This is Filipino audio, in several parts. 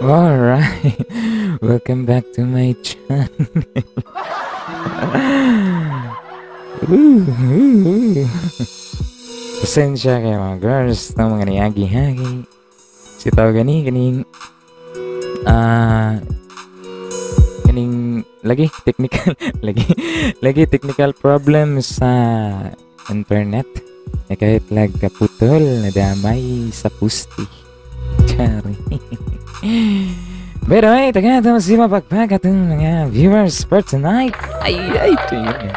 Alright, welcome back to my channel. Pasensya kayo mga girls ng mga niyagi-hagi. Sitaw ganing lagi technical lagi technical problem sa internet. Kahit lag kaputol na damay sa pusti. Chari. Pero ay, taga ito si mapagpag atong mga viewers for tonight. Ay, ito yun.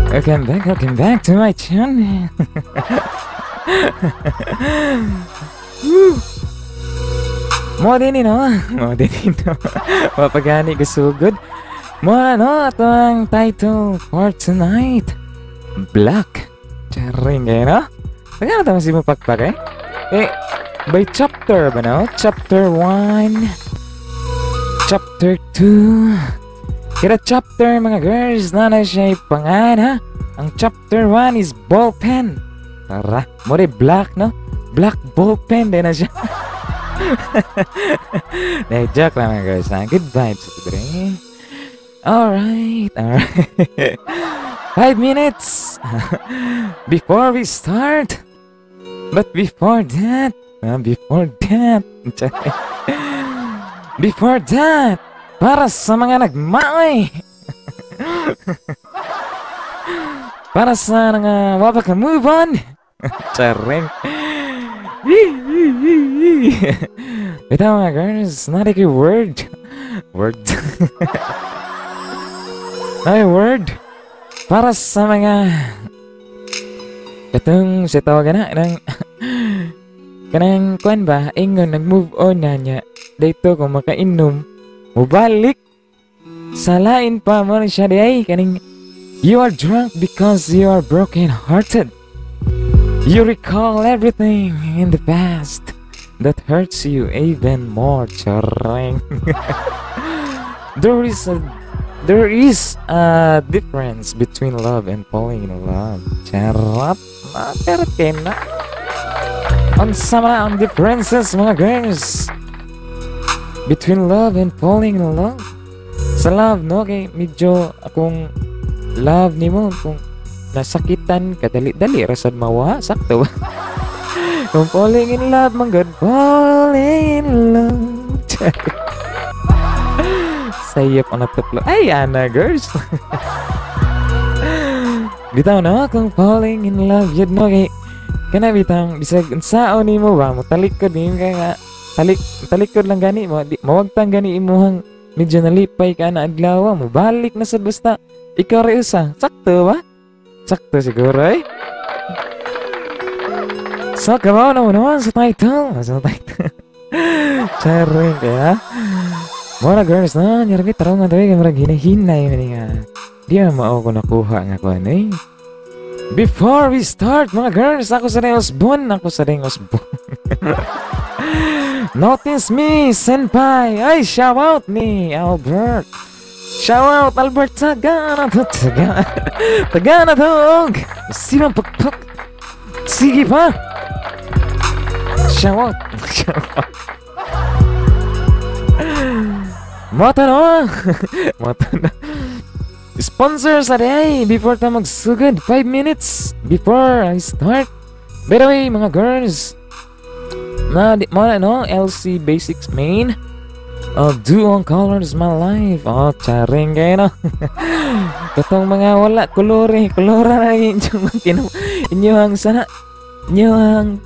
Welcome back to my channel. Mo din ino. Mapagani gasugod. Mo no, ito ang title for tonight. Black. Charing kayo, no? Taga ito si mapagpag by chapter ba no? Chapter 1, Chapter 2. Kira chapter mga girls na siya ipangan ha. Ang chapter 1 is ball pen. Tara, more black no? Black ball pen din na siya. Joke lang mga girls ha. Good vibes today. Alright. 5 minutes before we start. But before that, para sa mga nagmaoy, para sa mga wapaka-move on, charing. Ito mga girls, not a word. Not a word. Para sa mga katong sa tawagan na ng kanang kuan ba ingon nag-move on na niya dito kung makainom mubalik sa lain pa mo siya day kaning you are drunk because you are broken hearted. You recall everything in the past that hurts you even more. Charang. There is a difference between love and falling in love. Charot na terkena. On some differences mga girls between love and falling in love. Sa love no kay medyo akong love nimo kung nasakitan ka dali rasad mawa sakto. Kung falling in love man good falling in love. Sayap on natuplo ay ana girls. Bitaw no kung falling in love yun no kay kana bitang bisag unsaon nimo ba mo talikod nimo kay nga talikod lang gani mo di mawagtang gani imuhang medyo nalipay ka na adlaw mo balik na sad basta ikaw ra usa sakto ba sakto siguro so kabaw na mo naman sa title charing kaya mga girls na nyarami tarong nga tayo marag hinahinay nga di mao ko nakuha nga ko ano Before we start, mga girls, ako sa ring Osbon. Notice me, senpai. Ay, shout out me, Albert. Shout out, Albert. Taga na to. Simang pagpak. Sige pa. Shout out. Mata na. Sponsors a day before ta magsugod 5 minutes before I start. By the way mga girls na no LC Basics main do on colors my life charing kayo no. Katong mga wala kolora na inyong sana inyong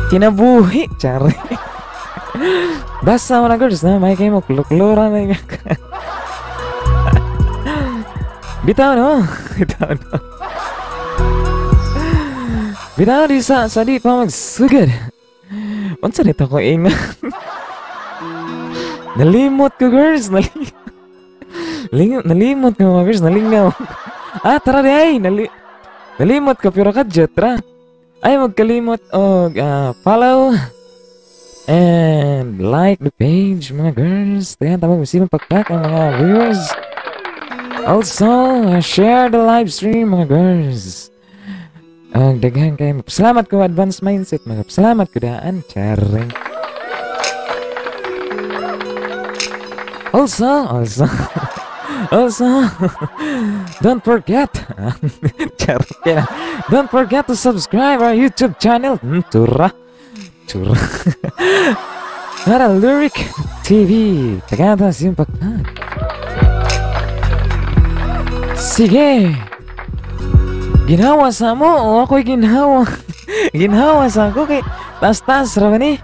kinabuhi charing. Basta mga girls na may kayo mo kolora na Bitaw no. Bitaw di sa di pa magsugod. Unsa dito ko ingat. Nalimot ko girls, nalimot ko mga girls, nalingaw. Tara di ay, nalimot ko pero kadjot ra. Ay magkalimot og follow and like the page mga girls. Tayan tama masipag pagpak ang mga viewers. Also, share the live stream mga girls. Daghan kayo. Salamat ko advance mindset mga. Salamat ko daan. Charing. Also, also, don't forget, charot yan. Don't forget to subscribe our YouTube channel. Curah. Para Lyric TV. Tagatas yung pagkag. Sige. Ginawa sa mo o ako'y ginawa. Ginawa sa ako kay tas-tas raman eh.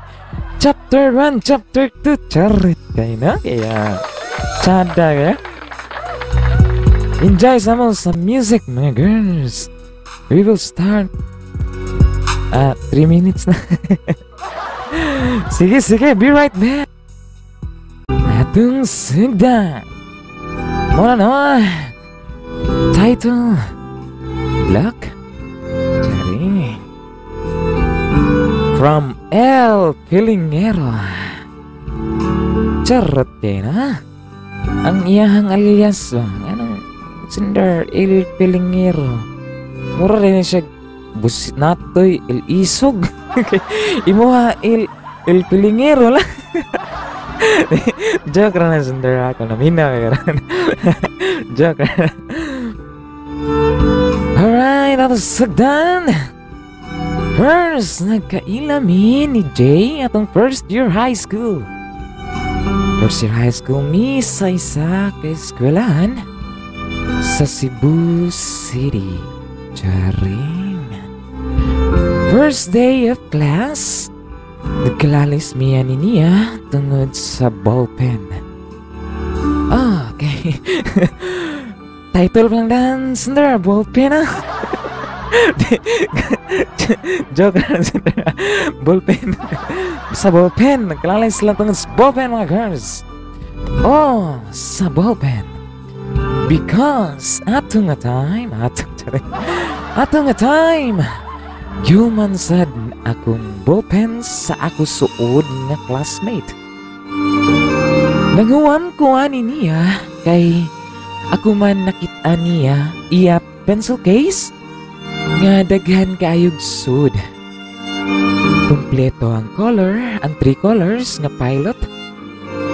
Chapter 1, Chapter 2, charit kayo na. Kaya, tsada kaya. Enjoy sa mo sa music, mga girls. We will start 3 minutes na. Sige, be right back. Atong sugda. Muna no. Title, Luck. Cari. From El Pilingero. Charot kayo na. Ang iyahang alias anong Sender El Pilingero. Mura rin siya busit natoy El Isog. Imuha El Pilingero lang. Joke na Sender ako namina kaya. Joke. Alright, tapos sagdan. First, nagkailamin ni Jay atong first year high school. First year high school, mi sa isa ka eskwelahan sa Cebu City. Charing. First day of class, nagkalalis miya ni niya tungod sa ballpen. Okay. Title lang dan, Sender, ballpen ah. Joke lang, Sender. Ballpen. Sa ballpen, nagkalalay sila tungod sa ballpen, mga girls. Oh, sa ballpen. Because atong nga time, human sad akong ballpen sa ako suod nga classmate. Nanguwan ko ani niya kay ako man nakita niya iya pencil case nga daghan kaayog sud. Kompleto ang color, ang 3 colors nga pilot.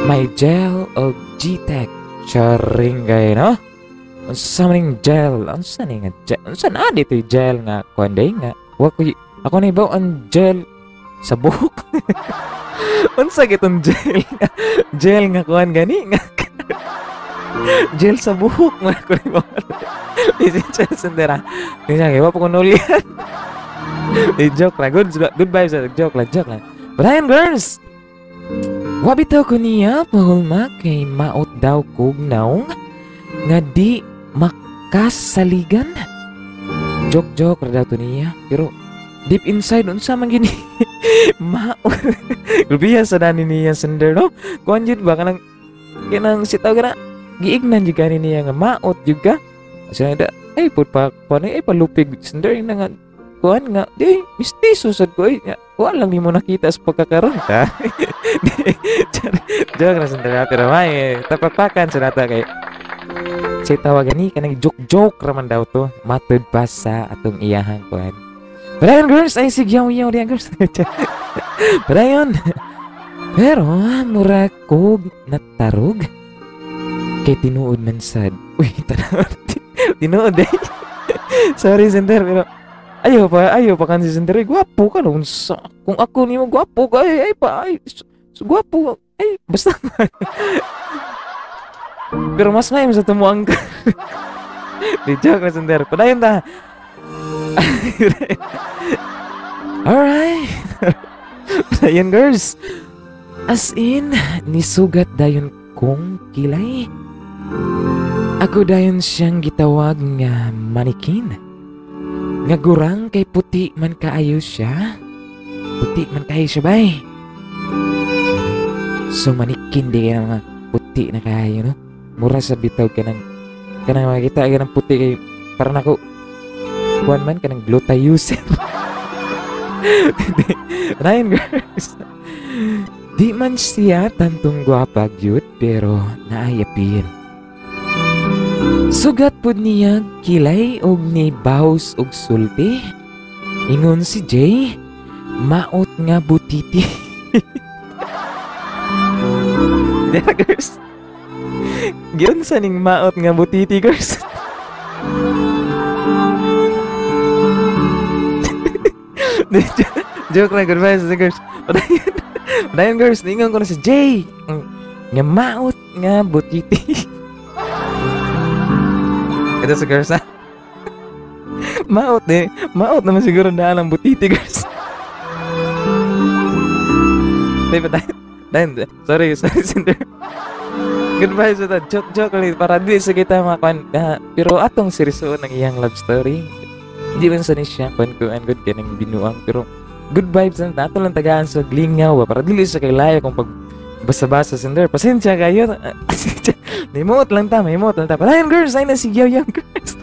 May gel o G-Tech. Charing kayo, no? Unsa maning gel? Unsa ni nga gel? Unsa na dito gel nga kuanday nga? Ako na ibaw ang gel sa buhok. Unsa gitong gel nga? Gel nga kuan gani nga. Gel sa buhok man ko ni mo. Isin siya sendera. Kaya kaya pa ko nulian. Joke lang. Good vibes. Joke lang. But ayun girls. Wabitaw ko niya pahulma kay maot daw kog naong nga di makasaligan. Joke daw to niya. Pero deep inside unsa man gini maot. Lubiya sa dani niya sender no. Kuan jud ba kanang sitaw gana giignan juga niya nga maot juga. Kasi ada ay put pa ay palupig sender na nga kuan nga di mistiso sad ko ay wala lang nimo nakita sa pagkakaroon ta. Joke na sender pero may tapapakan sa nata kay si tawagan ni kanang joke raman daw to matud pa sa atong iyahang kuan. Pero girls ay sigyaw-yaw diyan girls. Pero mura kog natarog kay tinuod man sad. Uy, tinuod eh. Sorry sender pero ayaw pa kan si sender. Gwapo ka no. Kung ako nimo gwapo ka ay gwapo ay basta. Pero mas may sa tumuang ka. Di joke na sender. Padayon ta. Alright. Padayon girls. As in, nisugat dayon kong kilay. Ako dayon siyang gitawag nga manikin. Nga gurang kay puti man kaayo siya. Puti man kaayo siya bay. So manikin di kaya nga puti na kaayo no. Mura sa bitaw ka ng makikita ka ng puti kay parang ako kuwan man ka ng glutayusin. Ryan girls. Di man siya tantong gwapa gyud pero naayapin. Sugat pud niya kilay og ni baws og sulti. Ingon si Jay, maot nga butiti. Girls. Giunsa ning maot nga butiti girls. Joke lang, goodbye sa girls. Padayon girls, ningon ko na si Jay. Nga maot nga butiti. Ito sa girls ha. Maot naman siguro na ang butiti girls. Padayon. Sorry Cinder. Goodbye sa joke lang para di sa kita makuan. Pero atong seryoso ng iyang love story. Di man sa ni siya kun good kanang binuang pero good vibes lang tato lang tagaan sa glingaw para dili sa kay layo kung pag basa-basa Cinder. Pasensya kayo. May mood lang ta. Ryan girls, ay na si Young girls.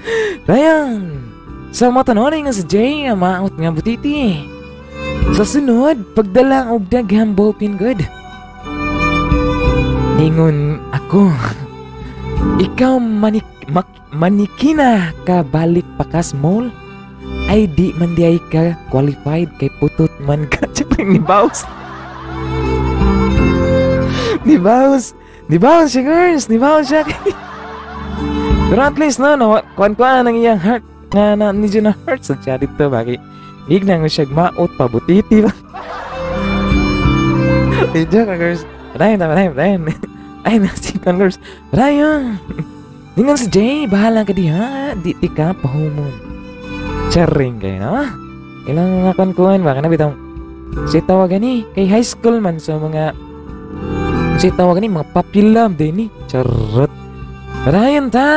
Ryan. Sa matanong nga si Jay, maot nga butiti. Sa sunod, pagdala og daghang ballpen good. Ningon ako. Ikaw manikina ka balik pakas mall. Ay di man di ay ka qualified kay putot man ka. Tsaka ni Baus. Ni Baus siya girls. Siya. Pero at least no, kuan-kuan ang iyang heart. Nga medyo na hurt sa siya dito. Bakit? Ignang siya maot pa butiti ba? Joke ka girls. Ryan. Ay nasikan girls. Ryan. Ningan si Jay. Bahala ka diha. Di ka pahumon. Charing kayo no? Ilang nga kuan baka nabitang si tawagan ni kay high school man so mga si tawagan ni mga papilam din ni charot. Ryan ta.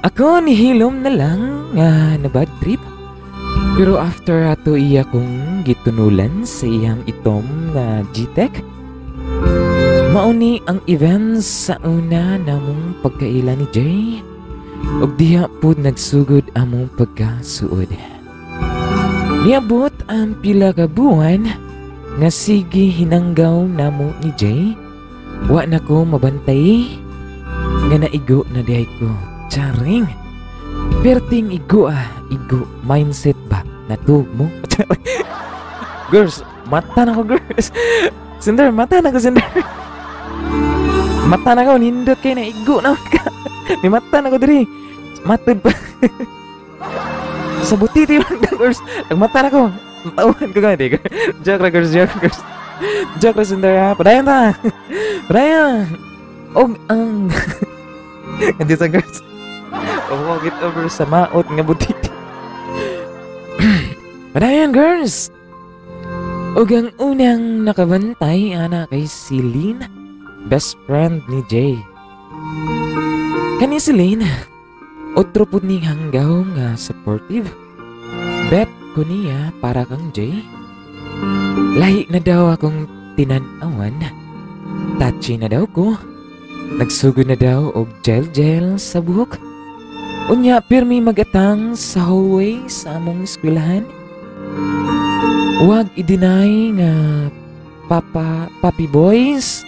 Ako nihilom na lang na bad trip. Pero after ato iya kong gitunulan sa iyang itom na G-Tech, mauni ang events sa una namong pagkaila ni Jay. Og diha pud nagsugod among pagkasuod. Niabot ang pila ka buwan nga sige hinanggaw namo ni Jay. Wa na ko mabantay nga naigo na dihay ko. Charing. Perting igo mindset ba natug mo? Girls, mata na ko girls. Cinder, mata na ko Cinder. Mata na ko nindot kay na igo na ka. May mata na ko diri. Matod pa. Sa butiti lang girls. Nagmata na ko. Tawan ko nga di. Joke girls. Joke ra Cinder ha. Padayon ta. Padayon. Og ang hindi sa girls. Walk it over sa maot nga butiti. Padayon girls. Og ang unang nakabantay ana kay Celine, best friend ni Jay. Kani Celine, otro pud ning hanggaw nga supportive. Bet ko niya para kang Jay. Lahi na daw akong tinan-awan. Touchy na daw ko. Nagsugod na daw og gel sa buhok. Unya pirmi magatang sa hallway sa among eskwelahan. Huwag i-deny nga papi boys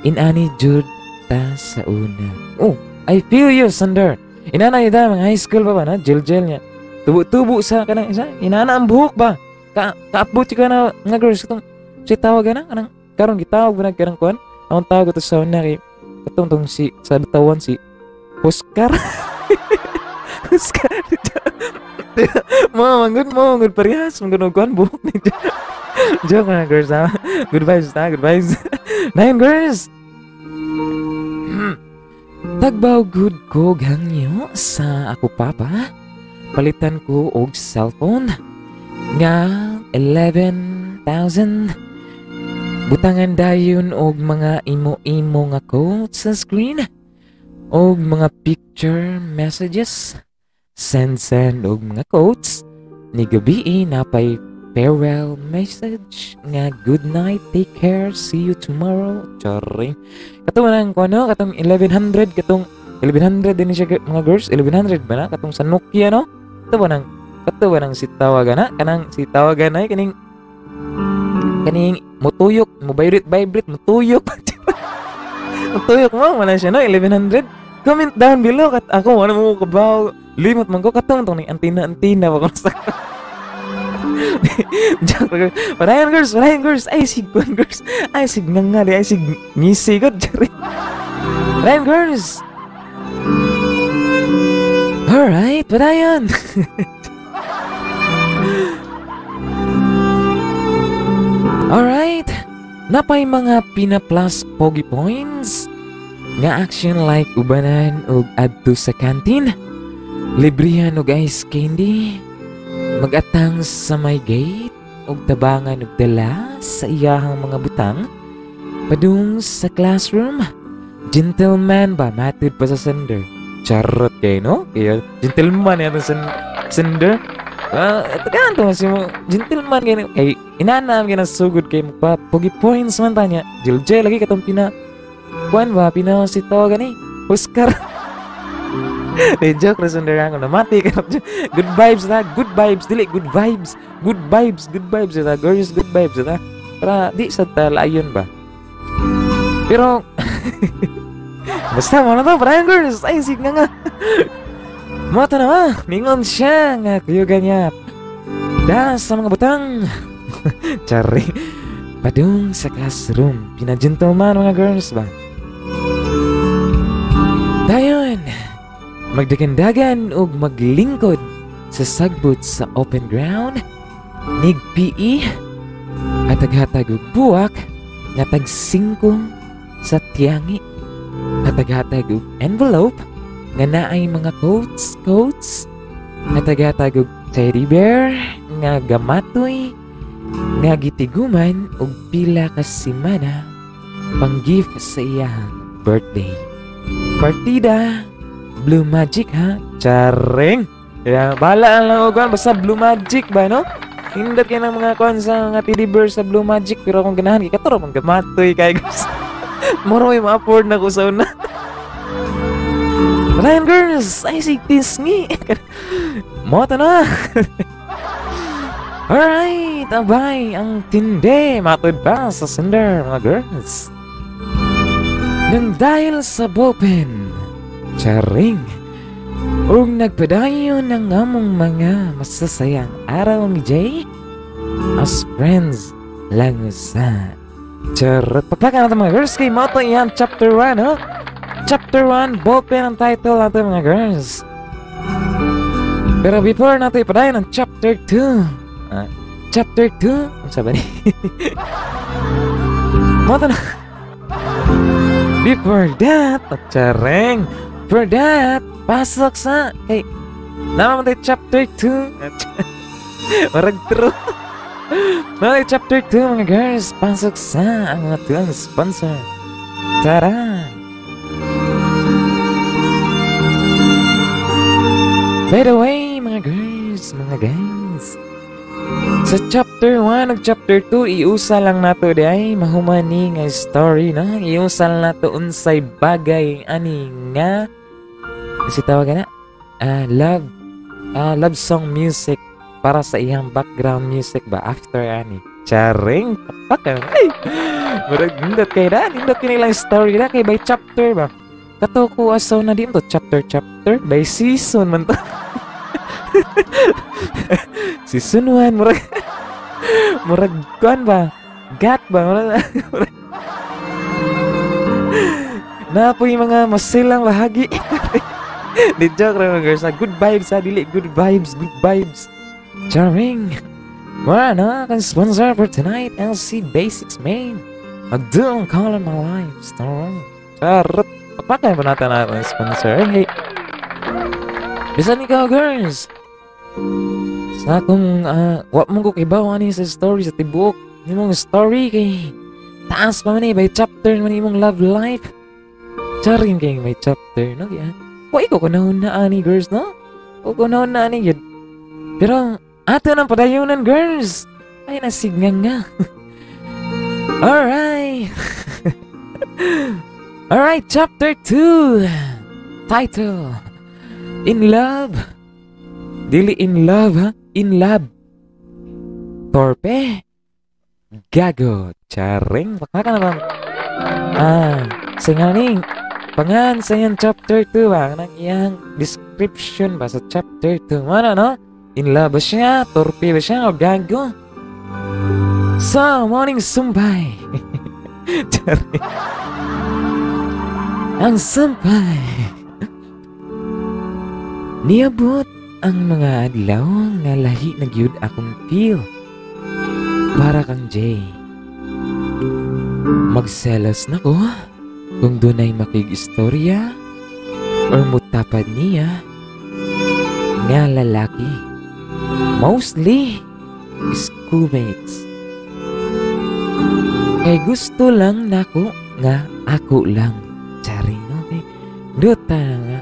inani jud ta sa una. Oh, I feel you, Sander. Inana ida mga high school pa ba na? Gel niya. Tubo sa kanang isa. Inana ang buhok ba? Kaapot ka na nga girls. Katong si tawagan na. Kanang karon gitawag ba nagkarang kuhan? Ang tawag ko to sa una kay katong si sa tawan si Oscar. Oscar. Manggod parehas. Manggod kuhan buhok ni Joke na girls ha. Good vibes. Nine girls. Tagbaw good ko gangyo sa ako papa. Palitan ko og cellphone nga 11,000. Butangan dayon og mga imo nga quotes sa screen og mga picture messages. Send og mga quotes ni gabi napay farewell message nga good night, take care, see you tomorrow. Charing. Katong nang kuno, katong 1100, katong 1100 din siya mga girls, 1100 ba na katong sa Nokia no? Kato ba nang si tawagan na kanang si tawagan ay kaning mutuyok, mo vibrate, mutuyok. Mutuyok mo wala siya no 1100. Comment down below kat ako wala mo kabaw. Limot man ko katong tong antina ba ko sa Padayon girls, ay sig girls, ay sig ngangari, ay sig ngisi god. Padayon, girls! Alright, padayon! Alright, napay mga pina-plus pogi points nga action like ubanan og adto sa kantin, librihan og ice candy, magatang sa may gate og tabangan og dala sa iyahang mga butang padung sa classroom. Gentleman ba matud pa sa sender? Charot kayo, no? Kaya gentleman yan sa sender. Tagaan to mas yung gentleman kayo. Kay inanam kayo na sugod kayo magpa pogi points man tanya. Jilje lagi katong kuan ba pinasito gani Oscar. Joke na sender ako na mati ka. Good vibes na, good vibes dili good vibes. Good vibes na girls, good vibes na. Para di sa talayon ba. Pero basta mo na to, parang girls, ay sig nga. Mata na ba, ningon siya nga kuyugan niya. Da sa mga butang. Chari. Padung sa classroom, pina-gentleman mga girls ba. Dayon, magdagandagan ug maglingkod sa sagbot sa open ground, nig PE, hatag-hatag ug buwak, nga tag 5 sa tiyangi, hatag-hatag ug envelope, nga naay mga coats, hatag-hatag ug teddy bear, nga gamatoy, nga gitiguman ug pila ka semana pang gift sa iyang birthday. Partida Blue Magic ha, charing. Kaya bahala lang og basta Blue Magic ba no? Hindot kayo ng mga kuan sa mga teddy bear sa Blue Magic, pero kung ganahan kay katuro man gamatoy kay guys. Moro may ma-afford na ko sa una. Ryan girls, ay si Tisngi. Moto na. Alright, abay ang tindi. Matod pa sa sender mga girls. Nang dahil sa ballpen, charing, ug nagpadayon ng among mga masasayang araw ni Jay as friends lang sa charot. Pagpakan natin mga girls kay Moto yan chapter 1 no? Chapter 1, ballpen ang title natin mga girls. Pero before natin ipadayon ng chapter 2, chapter 2, ang sabi ni Moto na. Before that, chareng, for that, pasok sa kay naman tayo chapter 2. Marag true. Naman chapter 2 mga girls, pasok sa ang mga tuwang sponsor. Tara! By the way, mga girls, mga guys, sa chapter 1 ug chapter 2, iusa lang nato di ay mahumani nga story na. Iusa lang nato unsay bagay ani nga si tawagan na love song music para sa iyang background music ba after ani. Charing papak ay. Murag nindot kay da, nindot kini lang story na kay by chapter ba. Kato ko asaw na din to chapter by season man to. Season 1 murag kuan ba? Gat ba? Napoy mga masilang bahagi. Di joke ra mga girls. Good vibes ha, dili good vibes. Charming. Wala na kan sponsor for tonight, LC Basics Main. Magdoong call on my life. Charot. Pagpakay pa natin ang sponsor. Hey. Bisan ikaw girls. Sa akong wap mong ko kibaw ani sa story sa tibok. Imong story kay taas pa man by chapter man imong love life. Charing kay may chapter no kaya. Wa iko kunahon na ani girls no? O kunahon na ani yun. Pero ato nang padayunan girls. Ay nasignan nga. Alright. Alright, chapter 2. Title In Love. Dili in love ha? In love. Torpe. Gago. Charing. Baka na bang singaling. Pangan sa yan chapter 2 ba? Nang iyang description ba sa chapter 2? Ano no? In love ba siya? Torpe ba siya? O gago? So, morning sumbay. Charing. ang sampay. Niabot ang mga adlaw nga lahi na gyud akong feel. Para kang Jay. Magselos na ko kung dunay makig-istorya or mutapad niya nga lalaki. Mostly schoolmates. Kay gusto lang nako nga ako lang. Chari no kay duta nga.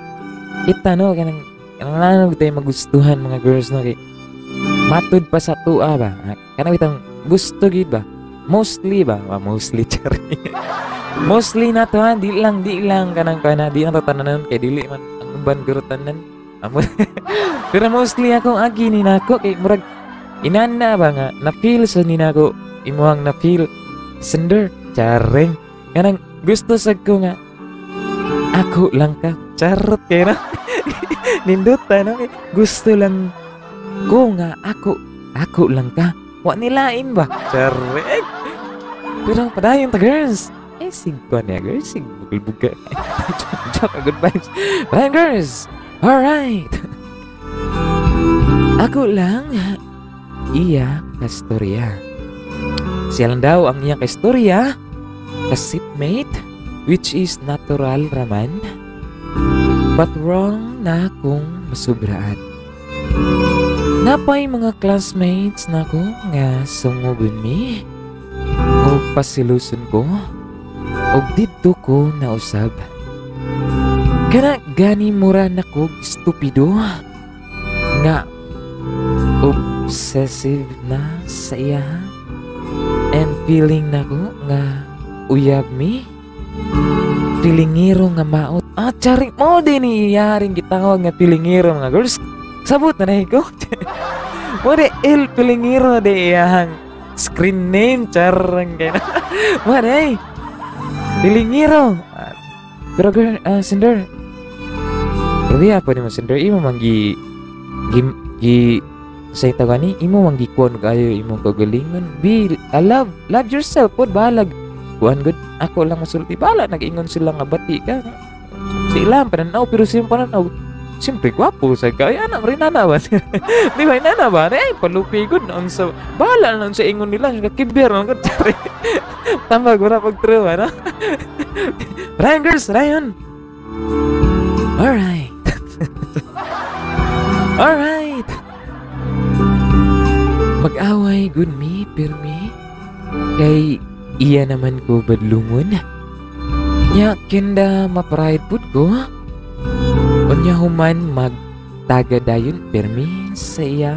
Kita no kanang kanang tayo magustuhan mga girls no kay matud pa sa tua ba. Kanang bitang gusto gid ba. Mostly ba? Mostly chari. Mostly na to ha, di lang kanang kana di na to tananon kay dili man ang uban gurutanan. Pero mostly akong agi ni nako kay murag inana ba nga na feel sa ni nako imuhang na feel sender chareng kanang gusto sad ko nga ako lang ka charot kay na nindot no kay gusto lang ko nga ako lang ka wa nilain ba chareng pero padayon ta girls sigpa niya girls sig bugel-bugel joke good vibes bye girls alright ako lang iya kastorya siya lang daw ang iyang kastorya ka-seatmate which is natural raman but wrong na akong masubraan napay mga classmates na ko nga sungugon mi o pasiluson ko o dito ko nausab kana gani mura na ko stupido nga obsessive na sa iya and feeling na ko nga uyab mi pilingiro nga maot charing mo din iyaring gitawag nga pilingiro mga girls sabot na ko mo de el pilingiro de iyang screen name charang kaya mo de pilingiro pero girl Cinder Ruya pa ni mo Cinder imo manggi say tagani imo manggikuan kayo imong kagalingon be love yourself pod balag kuan good ako lang masulti bala nag-ingon sila nga bati ka sila pananaw pero sila pananaw siyempre gwapo sa kaya anak rin nana ba di ba nana ba palupi good ang sa bala lang sa ingon nila kiber lang good tambah gura pag true ano Ryan girls Ryan alright alright mag-away good me pirmi kay iya naman ko badlungon nya kenda ma-pride pud ko unya human magtagadayon pirmi sa iya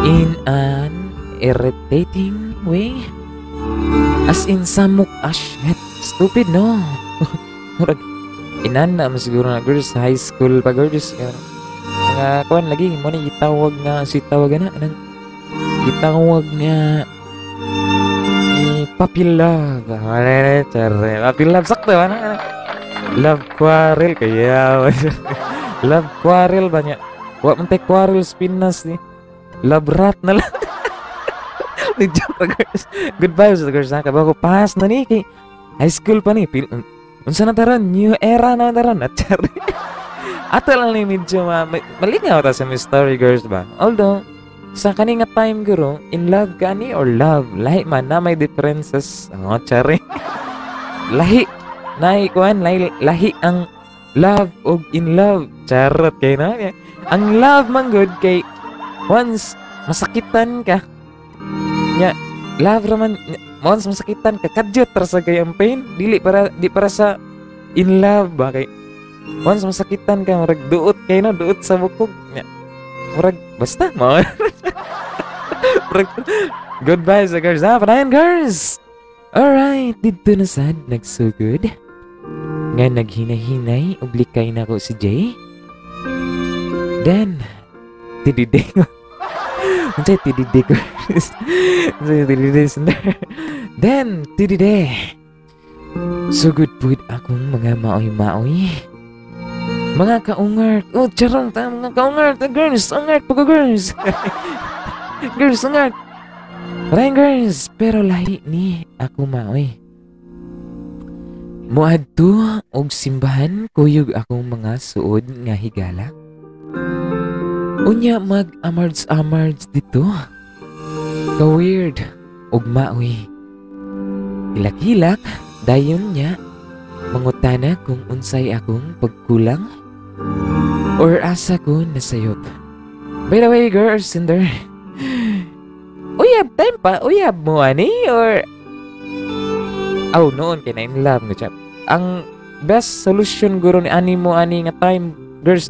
in an irritating way as in samuk shit stupid no murag inana mo siguro na girls high school pa girls mga kuan lagi mo ni itawag nga si tawag na anang itawag nga puppy love puppy love sakto ano love quarrel kaya love quarrel banyak wa man tay quarrel spinas ni love rat na lang di joke girls good vibes girls na kabago pas na ni kay high school pa ni unsa na taron new era na taron at chari ato lang ni medyo malingaw ta sa story girls ba although sa kaninga time guro in love gani or love lahi man na may differences chari lahi nai kuan lahi ang love og in love charot kay na ang love man good kay once masakitan ka nya love raman once masakitan ka kadyot para sa gayang pain di para sa in love ba kay once masakitan ka murag duot kay na duot sa bukog nya murag basta mo goodbye sa girls panayan girls alright dito na sad nagsugod nga naghinay-hinay oblikay na ko si Jay then tidide ko unsay tidide ko unsay tidide then tidide sugod pud akong mga maoy-maoy mga kaungart charong ta mga kaungart girls ungart pag girls girls ungart Ryan girls pero lahi ni ako maoy Moadto og simbahan kuyog akong mga suod nga higala. Unya mag-amards-amards dito. Ka-weird ug maoy. Hilak-hilak dayon niya mangutana kung unsay akong pagkulang or asa ko nasayop. By the way, girls, Cinder. Uyab time pa, uyab mo ani or noon kay na in love nga chap. Ang best solution guro ni ani mo ani nga time girls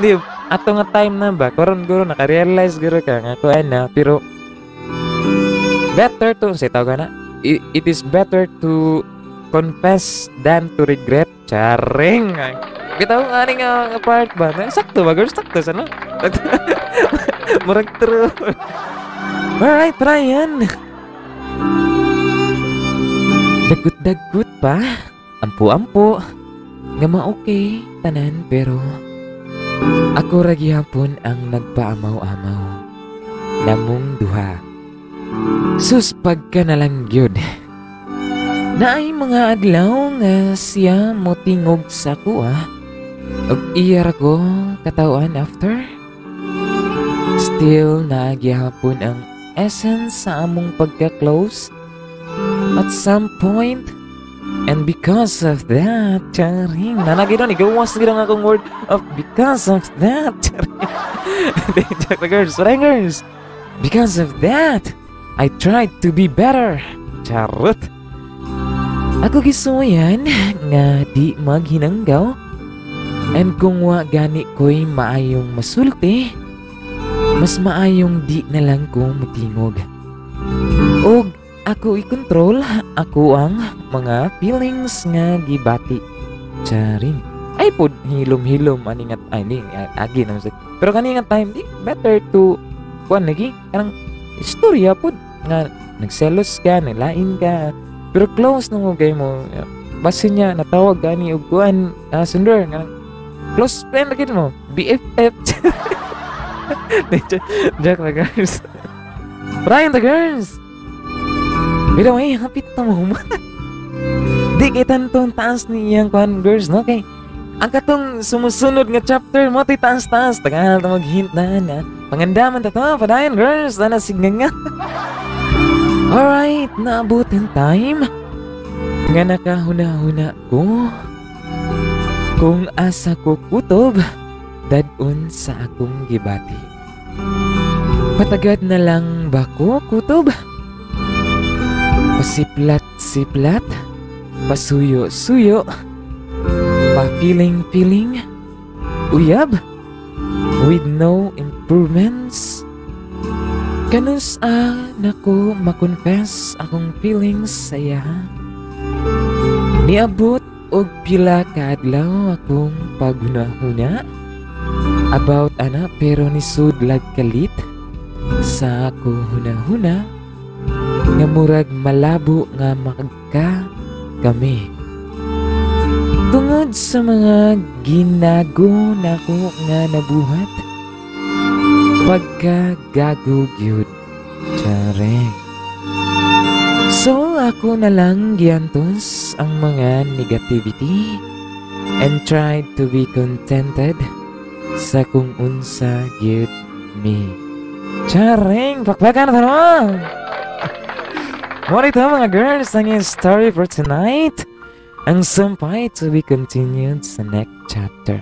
di ato nga time na ba karon guro naka-realize guro ka nga kuan na pero better to say tawag na it is better to confess than to regret. Charing bitaw ani nga part ba sakto ba girls sakto sa no murag true. Alright, Brian. Dagut-dagut pa, ampo-ampo, nga ma-okay, tanan, pero ako ra gihapon ang nagpaamaw-amaw. Namong duha. Sus, pagka na lang gyud. Naay mga adlaw nga siya motingog sa kuha, ug iyar ko katawan after. Still, naagihapon ang essence sa among pagka-close at some point, and because of that, charing, nanagin igawas nila nga akong word of because of that, charing. Girls, because of that, I tried to be better, charot. Ako gisuyan nga di maghinanggaw, and kung wa gani ko'y maayong masulti, mas maayong di na lang ko mutingog. Og ako i-control ako ang mga feelings nga gibati. Charing. Ay pod hilom-hilom aningat agi na sa. Pero kaningat time di better to kuan lagi kanang istorya pod nga nagselos ka, nalain ka. Pero close na mo kay mo. Base niya natawag gani og kuan sunder nga close friend lagi mo. BFF. Jack the girls. Brian the girls. By the way, hapit na mo. Di kay tantong taas niyang kuhan girls, no? Kay ang katong sumusunod nga chapter mo, ti taas-taas. Tagal na mag-hint na. Pangandaman ta to, padayon girls. Na nasignan nga. Alright, naabutin time. Nga nakahuna-huna ko. Kung asa ko kutob, dadun sa akong gibati. Patagad na lang ba ko kutob? Pasiplat-siplat, pasuyo-suyo, pa-feeling-feeling, uyab, with no improvements. Kanus nako makonfess akong feelings saya. Niabot og pila ka adlaw akong paghuna-huna about pero nisudlag kalit sa ako huna-huna nga murag malabo nga makagka kami. Tungod sa mga ginago nako nga nabuhat, pagkagago gyud. Charing. So ako na lang giantos ang mga negativity and tried to be contented sa kung unsa gyud me. Charing, pakpakan na tanong! What ito mga girls, ang yung story for tonight. Ang sampay to be continued sa next chapter.